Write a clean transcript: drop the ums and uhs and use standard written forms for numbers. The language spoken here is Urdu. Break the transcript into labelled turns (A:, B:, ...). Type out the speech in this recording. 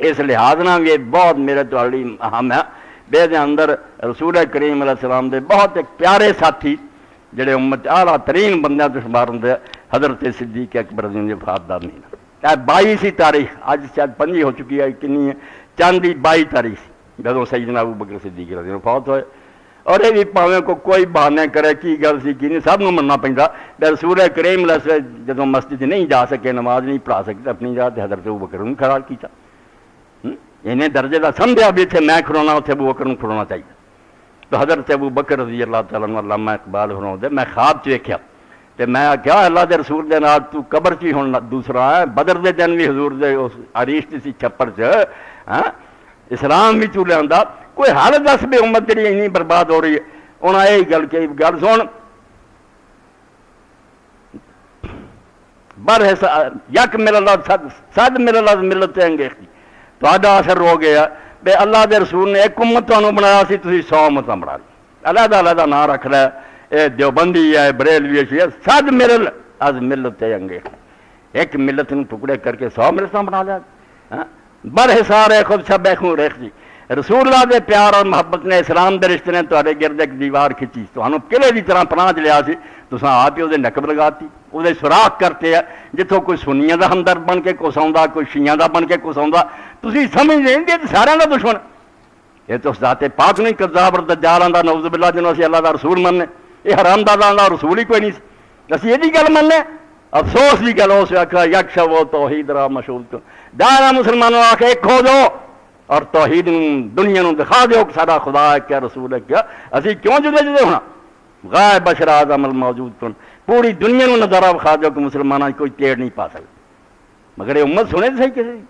A: اس لحاظ نہ بھی بہت میرے تو اہم ہے بے دے اندر رسول کریم علیہ السلام دے بہت ایک پیارے ساتھی جڑے امت اعلیٰ ترین بندیاں تو شمار ہوندے حضرت صدیق اکبر رضی اللہ عنہ وفات دا مہینہ 22 تاریخ اج شاید 5 ہو چکی ہے کنی ہے چاندی 22 تاریخ جدوں سیدنا ابو بکر صدیق رضی اللہ عنہ فوت ہوئے اور یہ بھی پاویں کو کوئی بہانے کرے کی گل سی کی نہیں سب نوں مننا پیندا رسول کریم علیہ السلام جدوں مسجد نہیں جا سکے نماز نہیں پڑھا سکتے اپنی جگہ تے حضرت ابو بکر نوں کھڑا کیتا انہیں درجے کا سمجھا بھی اتنے میں کھڑونا اتنے ابو بکر کھڑونا چاہیے تو حضرت ابو بکر رضی اللہ تعالیٰ عنہ علامہ اقبال فرماؤں دے میں خواب چ ویکھیا تے میں کیا اللہ دے رسول دے نال تو قبر چ ہن دوسرا ہے بدر دے دن بھی حضور دے اس عریش سی چھپر چ ہاں اسلام بھی تو لیندا کوئی حال دس بھی امت جڑی اینی برباد ہو رہی ہے انہاں یہ گل کہ گل سن بر یک مل اللہ صد مل اللہ ملت انگیختی تو اثر ہو گیا بے اللہ دے رسول نے ایک امت تمہیں بنایا سی تھی 100 امتاں بنا لی علیحدہ علیحدہ نام رکھ لے اے دیوبندی ہے بریلوی ہے صد ملل از ملت انگیخ ایک ملت نو ٹکڑے کر کے 100 ملتاں بنا لیا بر حسار ہے خود شب خوں ریخ جی رسول اللہ دے پیار اور محبت نے اسلام دے رشتے نے تہاڈے گرد ایک دیوار کھچی تمہیں قلعے کی طرح پناہ چ لیا سی تساں آپ ہی وہ نقب لگاتی وہ سوراخ کرتے ہیں جتوں کوئی سنیاں دا ہمدرد بن کے کچھ آؤں کوئی شیعہ دا بن کے کچھ آؤں تسی سمجھ نہیں دے سارے دا دشمن یہ تو ذات پاک نہیں کذاب اور دجال آندا نعوذ باللہ جنوں اسی اللہ دا رسول مننے یہ حرام دا رسول ہی کوئی نہیں سی اسی یہ گل مننے افسوس کی گل اس آخا یک شو توحید را مشہور تو دائرہ مسلمانوں آ کے ایک ہو دو اور توحید دنیا نو دکھا دیو کہ سارا خدا ہے کیا رسول ہے کیا اسی کیوں جدے جدے ہونا غائب بشرات عمل موجود کن پوری دنیا نو نظارہ بکھا دیو کہ مسلمانوں کوئی تیڑ نہیں پا سکتا مگر یہ امت سنے صحیح کسی